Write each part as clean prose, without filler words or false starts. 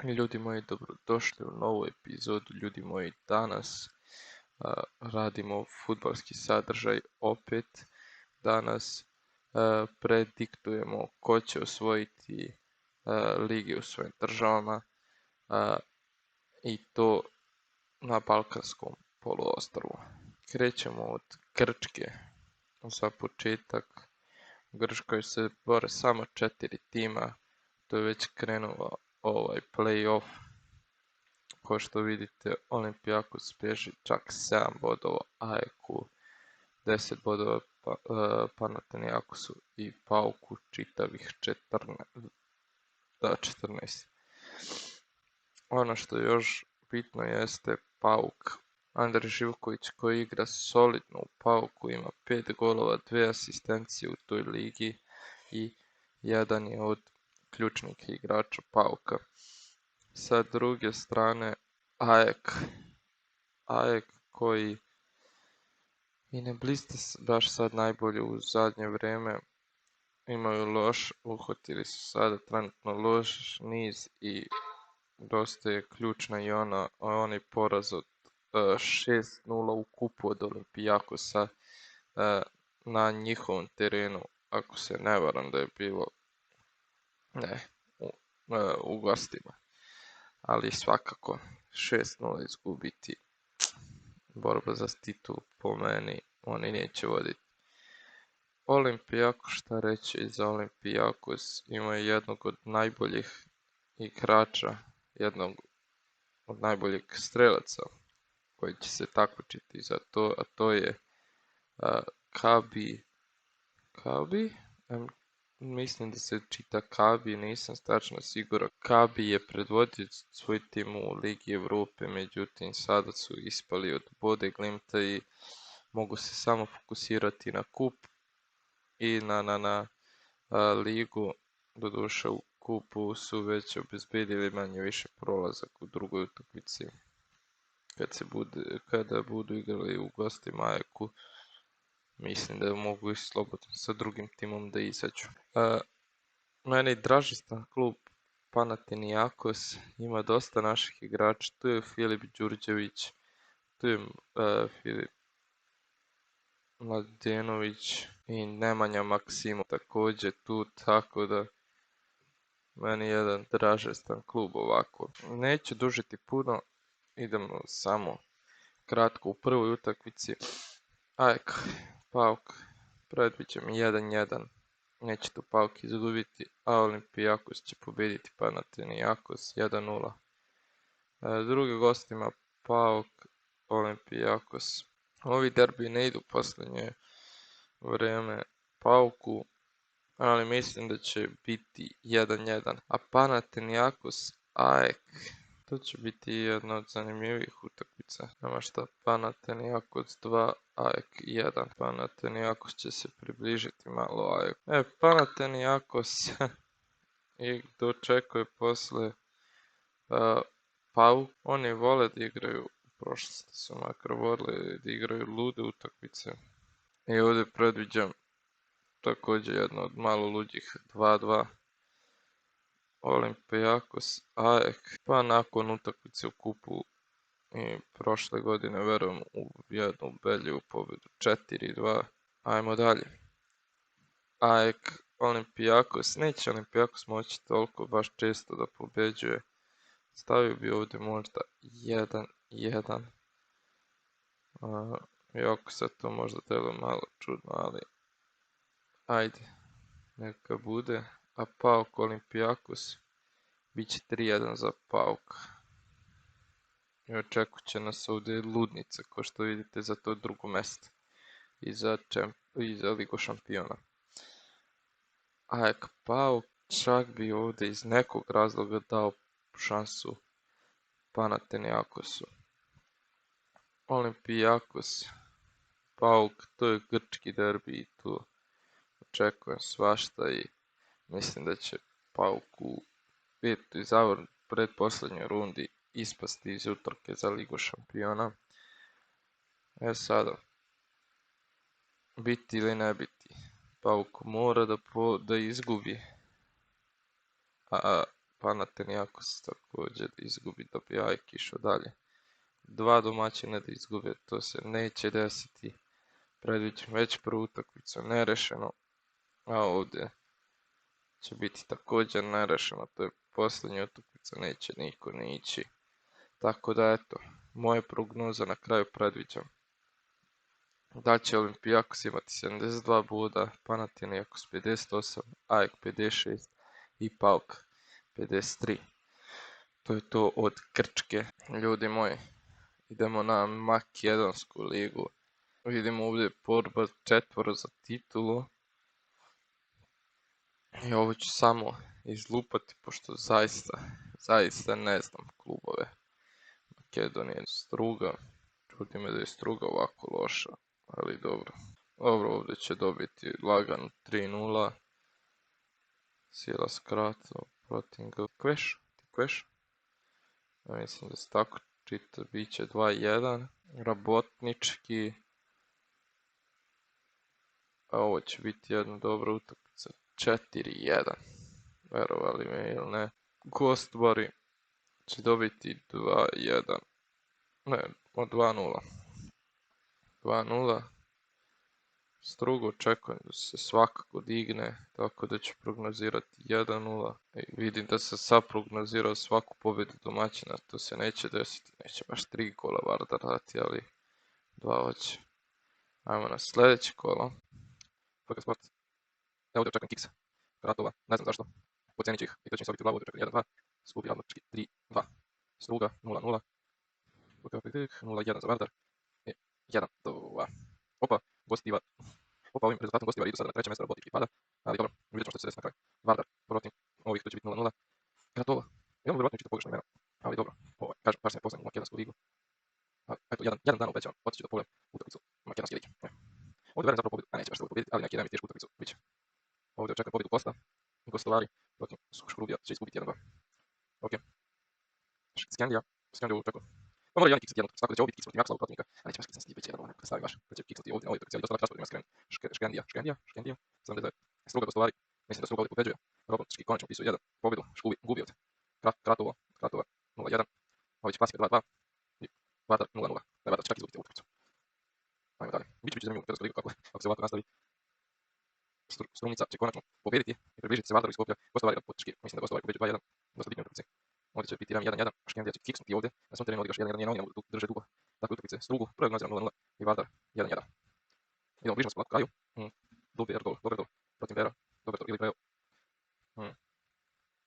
Ljudi moji, dobrodošli u novu epizodu. Ljudi moji, danas radimo fudbalski sadržaj opet. Danas prediktujemo ko će osvojiti ligi u svojim državama i to na Balkanskom poluostrvu. Krećemo od Grčke. Za početak u Grčkoj se bore samo 4 tima. To je već krenuo ovaj play-off. Kao što vidite, Olympiakos bježi čak 7 bodova, AEK 10 bodova, Panathinaikosu i Pauku čitavih 14. Ono što je još bitno jeste Pauk. Andrej Živković koji igra solidno u Pauku, ima 5 golova, 2 asistencije u toj ligi i jedan je od ključnih igrača Pauka. Sa druge strane AEK koji i ne bliste baš sad najbolje u zadnje vrijeme, uhvatili su sada trenutno loš niz i dosta je ključna i onaj poraz od 6-0 u kupu od Olympiakosa na njihovom terenu, ako se ne varam da je bilo u gostima. Ali svakako 6-0 izgubiti, borba za titul po meni, oni neće voditi. Olympiakos, šta reći za Olympiakos, ima jednog od najboljih igrača, jednog od najboljih strelaca koji će se takmičiti za to, a to je Kabi, mislim da se čita Kabi, nisam tačno siguran. Kabi je predvodio svoj tim u Ligi Evrope, međutim sada su ispali od Bode Glimta i mogu se samo fokusirati na kup i na ligu. Doduše u kupu su već obezbedili manje više prolazak u drugoj utakmici kada budu igrali u gostima AEK-u. Mislim da mogu i slobodno sa drugim timom da izađu. Meni dražestan klub Panathinaikos, ima dosta naših igrača. Tu je Filip Đurđević, tu je Filip Mladenović i Nemanja Maksimov također tu, tako da meni je jedan dražestan klub ovako. Neću dužiti puno, idemo samo kratko u prvoj utakmici. AEK, Pauk, predviđam 1-1. Neće tu Pauk izgubiti, a Olympiakos će pobediti Panathinaikos 1-0. Drugi gostima Pauk, Olympiakos. Ovi derbi ne idu posljednje vrijeme Pauku, ali mislim da će biti 1-1. A Panathinaikos AEK, to će biti jedna od zanimljivih utakmica. Nema šta, Panathinaikos 2, AEK 1. Panathinaikos će se približiti malo AEK. Panathinaikos i dočekuje posle Pauk. Oni vole da igraju, u prošlosti su makar volili da igraju lude utakmice. I ovdje predviđam također jedno od malo luđih 2-2. Olympiakos, AEK, pa nakon utakmice u kupu i prošle godine verujem u jednu ubedljivu pobjedu 4-2. Ajmo dalje. AEK, Olympiakos, neće Olympiakos moći toliko baš često da pobeđuje. Stavio bi ovdje možda 1-1. Iako sad to možda delo malo čudno, ali ajde, neka bude. A Pauk Olympiakos bit će 3-1 za Pauk. I očekut će nas ovdje ludnica, kao što vidite, za to drugo mjesto i za Ligu šampiona. AEK Pauk, čak bi ovdje iz nekog razloga dao šansu Panathinaikosu. Olympiakos, Pauk, to je grčki derbi i tu očekujem svašta i mislim da će Pauk u predposljednjoj rundi ispasti iz utrke za Ligu šampiona. Sada, biti ili ne biti, Pauk mora da izgubi, a Panathinaikos također izgubi da bi AEK išao dalje. 2 domaćina da izgube, to se neće desiti. Predviđam već prvu utakmicu nerešeno, a ovdje će biti također nerešeno, to je posljednja utakmica, neće niko ni ići. Tako da eto, moje prognoza na kraju predviđam da će Olympiakos imati 72 boda, Panathinaikos 58, AEK 56 i PAOK 53. To je to od Grčke. Ljudi moji, idemo na makedonsku ligu. Vidimo ovdje borba četvoro za titulu. I ovo ću samo izlupati, pošto zaista ne znam klubove Makedonije. Struga, čudi me da je Struga ovako loša, ali dobro. Dobro, ovdje će dobiti lagano 3-0. Sila skrato, protiv Tikveš. Ja mislim da se tako čita, bit će 2-1. Rabotnički. A ovo će biti jedna dobra utakmica. 4-1. Verovali me ili ne. Gostbari će dobiti 2-1. Ne, 2-0. 2-0. Strugo očekujem da se svakako digne, tako da ću prognozirati 1-0. Vidim da sam sad prognozirao svaku pobjedu domaćina, to se neće desiti. Neće baš 3 gola Vardar dati, ali 2 hoće. Ajmo na sljedeće kolo. FK Sport. Ja ovdje očekujem Kiksa. Kratova, ne znam zašto. Pocijenit ću ih i to će im sobiti glavu, ovdje očekujem 1-2. Skupi Radnički 3-2. Struga 0-0. FK 0-1 za Vardar. 1-2. Opa, gosti Opa, ovim rezultatom gosti idu sada na treće mjesto, Robotik i pada. Ali dobro, vidjet ćemo što će se desiti na kraju. Vardar protiv ovih, to će biti 0-0. Kratova. Imamo vjerovatno čito pogrešno imena. Ali dobro, kažem, baš sam je poznam u makedonsku ligu. Eto, jedan dan obećavam, otići ću da pogledam utakmicu makedonske lige. Ovdje verujem zapravo pobjedu, a neće baš toliko pobjediti, ali neki dan mi tešku utakmicu biće. Ovdje očekujem pobjedu Kosta. Gostovari protiv Škrubija će izgubiti 1-2. Ok. Skandija očekujem. Pa mora jedan kiksati jednu, tako da će ovo biti kiks protiv Jaksla protivnika, a neće baš kiksati stići već jedan, onako da stavi baš, da će kiksati ovdje na ovoj utakmici, ali dosta lep raspored ima Skandija, 79, Struga Gostovari, mislim da Struga ovdje pobeđuje, Robotnički konačno upisuje 1 pobjedu, gubi od Kratova 0-1, ovdje će klasika 2-2 i Vardar 0-0, da je Vardar čak izgubiti utakmicu. Ajmo dalje, biće zanimljivo u Makedonskoj ligu kako se ovako nastavi. Strumnica će konačno pobjediti i približiti se Vardaru iz Skopja, Gostovari Robotnički, mislim da Gostovari pobeđuje 2-1, dosta bitnije utakmice. Ovdje će biti 1-1, Škendija će kiksnuti ovdje, na svom terenu odigraš 1-1, nije na drže dugo takve utakmice. Strugu, prognoziram 0-0 i Vardar 1-1. Idemo bližno se polako kraju. Dobar gol protiv Vera, Dobar ili Breo.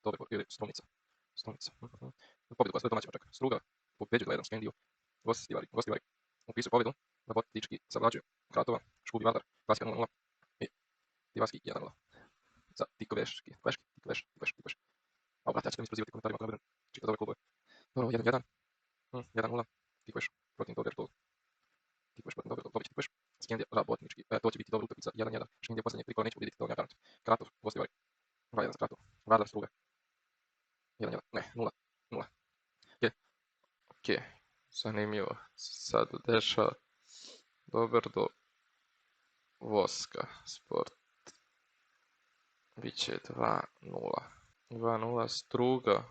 Dobar ili Strumnica. Pobjedu koja sve domaćima čeka. Struga pobeđuje 2-1 Škendiju. Gostivari upisuju pobjedu. Robotički savlađuju Kratova, Škubi Vardar, klasika 0-0 i Divarski 1-0. Za Tikveš. A brate, ja ću da mi sprozivati komentarima ako ne budem čitati ove klubove. Dobro, 1-1. 1-0. Tikveš protiv Dobar gol. Dobit će Tikveš. Skendija Rabotnički. To će biti dobra utakmica 1-1. Škendija posljednje 3 kola neće pobjediti, to ne garantujem. Kratov, Gostivari. 2-1 za Kratov. Vardar Struga. 1-1. Ne, 0-0. Ok. Zanimljivo se sad dešava. Dobar do Voska Sport. Biće 2-0. 2-0 Struga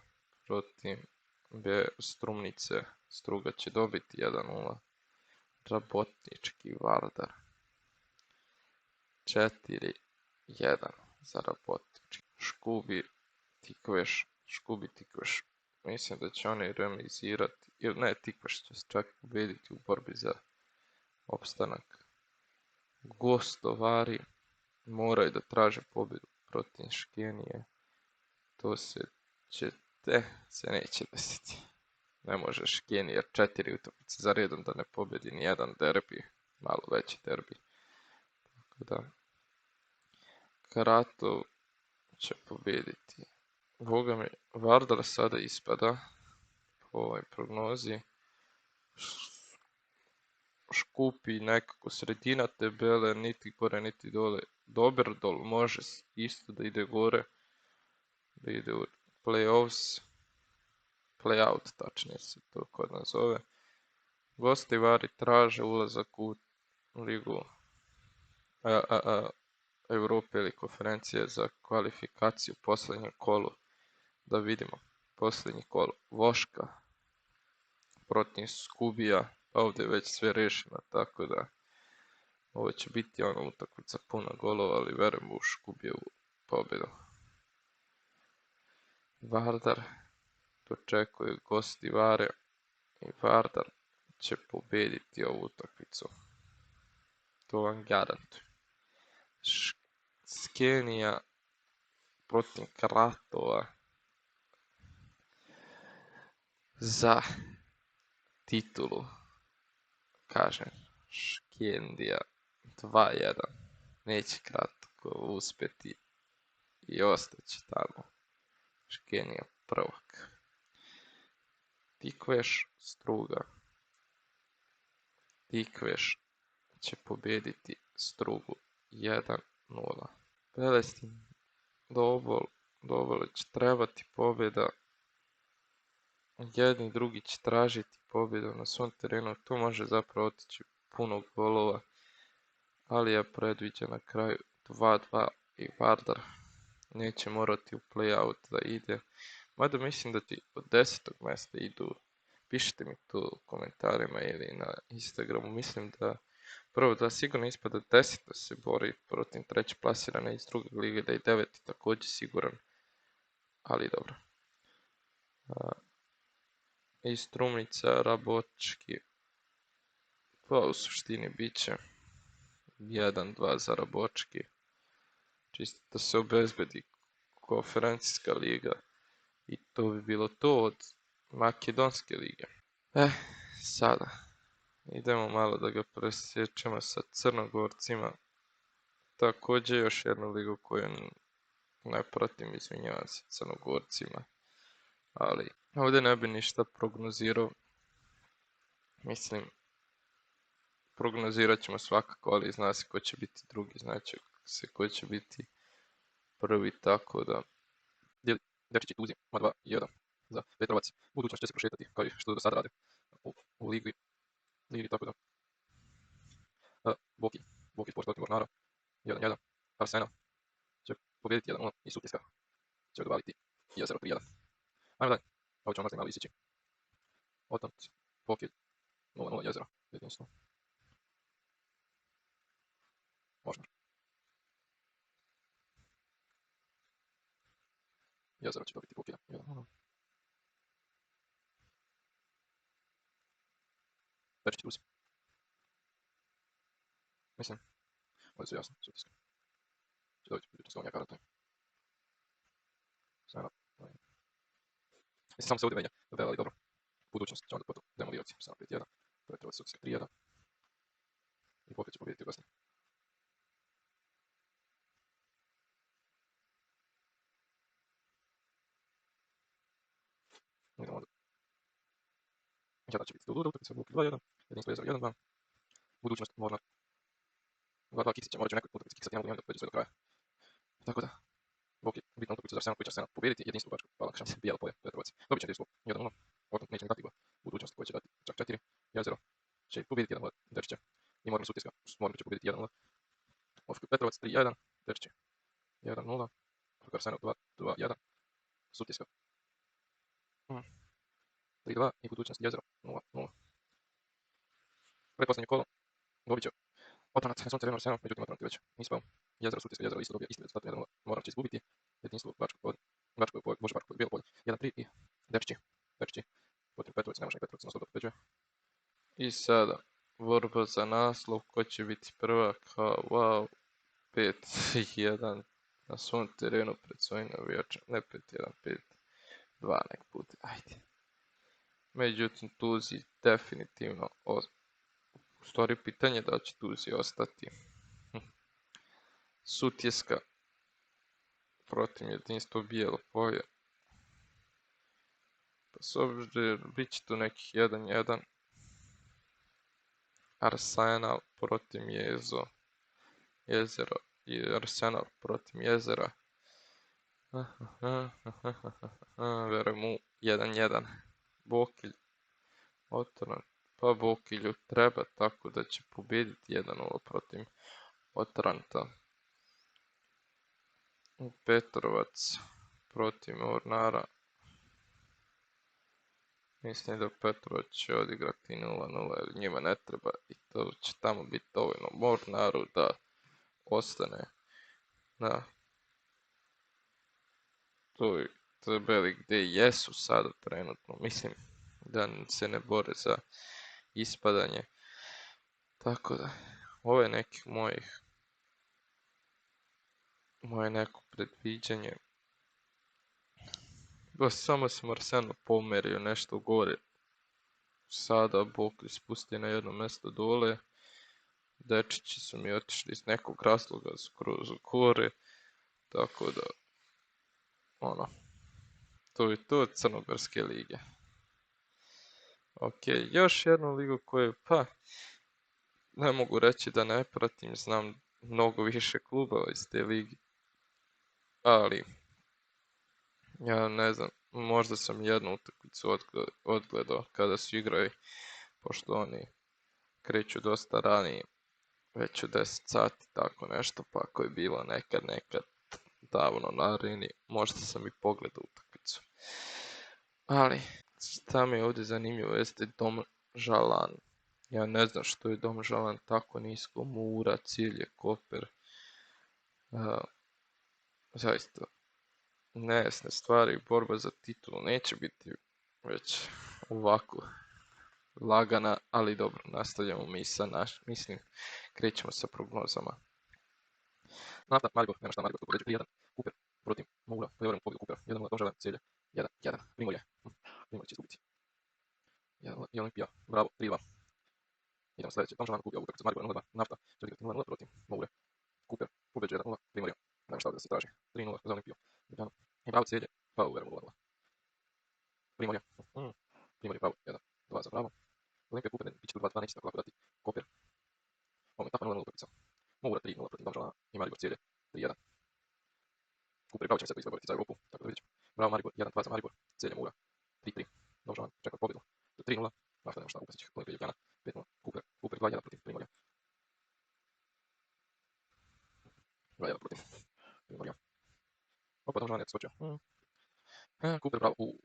protiv Strumnice. Struga će dobiti 1-0. Rabotnički Vardar. 4-1 za Rabotnički. Škubi Tikveš. Mislim da će oni remizirati. Ne, Tikveš će se čak pobjediti u borbi za opstanak. Gostovari moraju da traže pobjedu protiv Škenije. To se neće desiti. Ne može Škenija 4 utakmice za redom da ne pobjedi ni jedan derbi, malo veći derbi. Tako da Karatov će pobjediti. Boga mi, Vardar sada ispada po ovoj prognozi. Škupi nekako sredina tabele, niti gore niti dole. Doberdol može isto da ide gore, da ide u playoffs, playout tačnije se to kod nas zove. Gostivari traže ulazak u ligu Europe ili konferencije za kvalifikaciju u posljednjem kolu. Da vidimo. Posljednji kolo. Voška protiv Skubija. Ovdje je već sve rešeno, tako da ovo će biti ono utakmica puna golova, ali verujem u Škubijevu pobjedu. Vardar dočekuje gosti Vare i Vardar će pobjediti ovu utakmicu. To vam garantujem. Skenija protiv Kratova za titulu. Kažem, Škendija 2-1. Neće kratko uspjeti i ostaće tamo. Škenija prvak. Tikveš Struga. Tikveš će pobjediti Strugu 1-0. Pelestin Dobol će trebati pobjeda. Jedni i drugi će tražiti pobjedu na svom terenu. To može zapravo otići puno golova. Ali ja predviđam na kraju 2-2 i Vardar neće morati u play-out da ide. Mada mislim da ti od 10. mjesta idu. Pišite mi to u komentarima ili na Instagramu. Mislim da prvo da sigurno ispada 10. se bori protiv treće plasirane iz druge lige, da je 9. također siguran. Ali dobro. I Strumnica, Rabočki. Pa u suštini bit će 1-2 za Rabočki. Čisto da se obezbedi konferencijska liga. I to bi bilo to od Makedonske lige. Sada idemo malo da ga presjećemo sa Crnogorcima. Također još jednu ligu koju ne pratim, izvinjavam se Crnogorcima. Ali ovdje ne bi ništa prognozirao. Mislim, prognozirat ćemo svakako, ali zna se ko će biti drugi, znači se ko će biti prvi, tako da... Dečići Tuzi, 2-1 za Petrovac. Budućnost će se prošetati, kao i što do sada rade u ligi, tako da. Boki Sport protiv Mornara, 1-1. Arsenal će pobjediti 1-0 i Sutjeska će odvaliti Jezero 3-1. Ajmo dalje, ovo ćemo malo isići. Otanci, Boki 0-0 Jezero, jedinstvo. Možda. Jezero će dobiti Boki 1-0. Dečići Tuzi. Mislim, ovdje su jasno, Sutjeska će dobiti budućnost Donja Karata. Sada. Mislim, samo se ovdje menja, ali dobro. Budućnost će onda potom demolirati, samo 5-1. Petrovac Sutjeska 3-1. I Boki će pobjediti u gostini. Idemo onda. Jada će biti do utakmice, Boki 2-1. Jedinstvo Jezero 1-2. Budućnost Mornar 2-2 Kiksića, morat će nekoj utakmici kiksati, ne mogu da dođe sve do kraja. Tako da, Boki bitna utakmica za Arsenal, koji će Arsenal pobjediti, jedinstvo Bačko, Balakšan, Bijelo polje, Petrovac. Dobit će jedinstvo 1-0, Otan neće mi dati gol. Budućnost koja će dati čak 4, Jezero će pobjediti 1-0 Dečića i Mornar Sutjeska, Mornar će pobjediti 1-0. Petrovac 3-1, Dečiće 1-0, Arsenal 2-1, Sutjeska 3-2 i budućnost Jezero 0-0. Pretposljednje kolo dobit će Otranac na svom terenu Arsenal, međutim Otranac je već ispao. Jezero Sutjeska, Jezero isto dobija isti rezultat 1-0, Mornar će izgubiti. Jedinstvo Bačko polje, Bijelo polje 1-3 i Dečići protiv Petrovac, ne može ni Petrovac naslov da pobeđuje. I sada borba za naslov, ko će biti prvak, wow, 5-1 na svom terenu pred svojim navijačima, ne 5-1, 5-2 nek bude, ajde. Međutim, Tuzi definitivno, u stvari pitanje da će Tuzi ostati. Sutjeska protiv jedinstvo Bijelo polje. Pa s obzirom, bit će tu nekih 1-1. Arsenal protiv Jezero i Arsenal protiv Jezera. Verujem u 1-1. Bokilj Otrant, pa Bokilju treba, tako da će pobjediti 1-0 protiv Otranta. Petrovac protiv Mornara. Mislim da Petrović će odigrati 0-0 jer njima ne treba i to će tamo biti dovoljno Mornaru da ostane na toj tabeli gdje jesu sada trenutno. Mislim da se ne bore za ispadanje. Tako da, ovo je nekih moje neko predviđanje. Samo sam Arsenal pomerio nešto gore. Sada Bog spusti na jedno mjesto dole. Dečići su mi otišli iz nekog razloga skroz u gore. Tako da, to je to od Crnogorske lige. Ok, još jednu ligu koju, ne mogu reći da ne pratim, znam mnogo više klubova iz te ligi. Ali, ja ne znam, možda sam jednu utakmicu odgledao kada su igrali, pošto oni kreću dosta ranije, već u 10 sati, tako nešto, pa ako je bilo nekad davno na areni, možda sam i pogledao utakmicu. Ali, šta mi je ovdje zanimljivo jeste Domžalan. Ja ne znam što je Domžalan tako nisko, Mura, Cilje, Koper. Zaista, nejasne stvari, borba za titulu neće biti već ovako lagana, ali dobro, nastavljamo mi mislim, krećemo sa prognozama. Nafta, Maribor, nema šta, Maribor tu pobeđu 3-1, Kuper protiv Mura, Leverem pobjedu Kupera, 1-0, Domžalan, Celje, 1-1, Primorje će izgubiti. 1-0 i Olimpija, bravo, 3-2. Idemo sljedeće, Domžalan kupio utakmicu, Maribor 0-2, Nafta će odigrati 0-0 protiv Mure, Kuper pobeđu 1-0, Primorje, nema šta da se traži, 3-0 za Olimpiju, i bravo Celje, pa Leverem 0-0. Primorje, bravo, 1-2 za bravo. Olimpija Kuper, bit će tu 2-2, neće tako lako dati. Koper, ovo je tako 0-0 utakmica. Mura 3-0 protiv Domžalana i Maribor Celje 3-1. Kuper i bravo će se izboriti za Europu, tako da vidjet ćemo. Bravo Maribor, 1-2 za Maribor, Celje Mura 3-3. Domžalan čeka pobjedu. 3-0, Nafta nema šta upasić, Olimpija Ljubljana 5-0. Kuper 2-1 protiv Primorja. 2-1 protiv Primorja. Opa, Domžalan je skočio. Kuper bravo u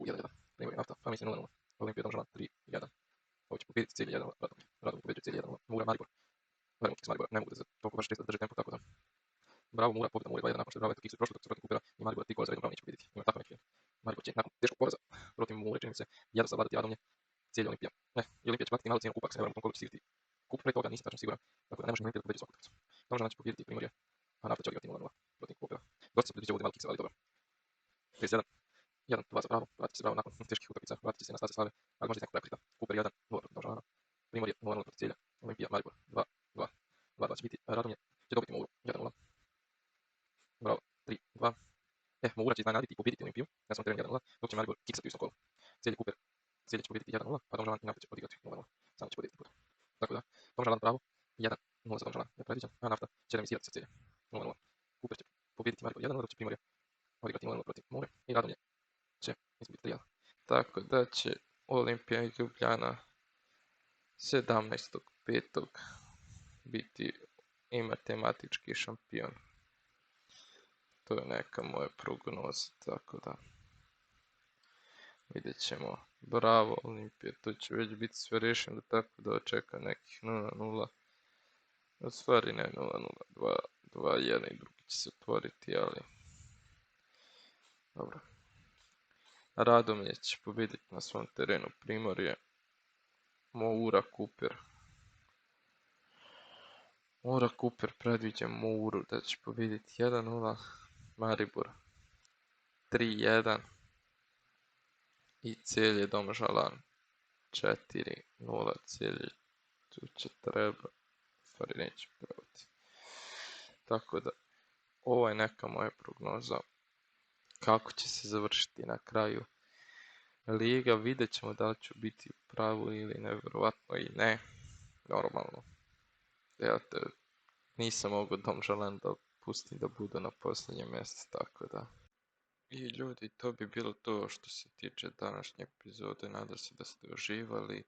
1-1. Primorja Nafta, pa mislim 0-0. Olimpija Domžalan 3-1. Ovo će pobjediti Celje 1-0, Radom pobjeđuje Celje 1-0. Mura Maribor. Verujem s Maribor, ne mogu da se toliko baš često drži tempo, tako da. Bravo Mura, pobjeda Mura 2-1 nakon što je bravo eto kiksu prošli dok su protiv Kupera i Maribor 3 gola za redom bravo neće pobjediti. Ima tako neki. Maribor će nakon teškog poraza protiv Mure, čini mi se, jedno savladati Radomlje, Celje Olimpija. I Olimpija će platiti malu cijenu kupak, se ne varam koliko će stigati kup, pre toga nisam tačno siguran, tako da ne može Olimpija da pobedi svaku utakmicu. Domžalan će pobjediti Primorje, a Nafta će odigrati 0-0 protiv Kupera. Dosta se predviđa ovdje mali kiksel, ali dobro. 31, 1-2 za bravo, vratit će se bravo nakon teških utakmica, vratit će se na stase slave, ali može neko prekrita. Kuper 1-0 protiv Domžalana, Primorje 0-0 protiv Celja, Olimpija Maribor 2-2. 2-2 će biti, Radomlje će dobiti Muru 1-0. Bravo, 3-2. Mura će iznenaditi i pobjediti Olimpiju, na svom terenu 1-0, dok će Maribor kiksati u istom kolu. Celje Kuper, Celje će pobjediti 1-0, a Domžalan i Nafta će odigrati 0-0. Samo će pobjediti puta. Tako da, Domžalan bravo, 1-0 za Domžalan, ne predviđam, a Nafta će remisirati sa Celje 0-0. Kuper će pobjediti Maribor 1-0, dok će Primorje odigrati 0-0 protiv Mure i Radomlje će izgubiti 3-1. Tako da će Olimpija i Ljubljana 17.5. biti i matematički šampion. To je neka moja prognoza, tako da vidjet ćemo. Bravo Olimpija, to će već biti sve rješeno, tako da očeka nekih 0-0. U stvari ne 0-0, 2-1 i drugi će se otvoriti, ali dobro. Radomlje će pobjediti na svom terenu Primorje. Mura Kuper. Mura Kuper predviđa Muru da će pobjediti 1-0. Maribor 3-1. I Celje Domžalan 4-0. Celje tu će treba. Stvari neće probati. Tako da, ovo je neka moja prognoza. Kako će se završiti na kraju liga, vidjet ćemo da li ću biti u pravu ili nevjerovatno i ne. Normalno. Nisam mogao Domžalan da pustim da budu na posljednjem mjestu, tako da. I ljudi, to bi bilo to što se tiče današnje epizode. Nadam se da ste uživali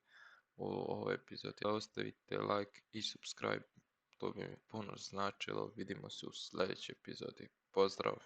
u ovoj epizodi. Ostavite like i subscribe, to bi mi puno značilo. Vidimo se u sljedećoj epizodi. Pozdrav!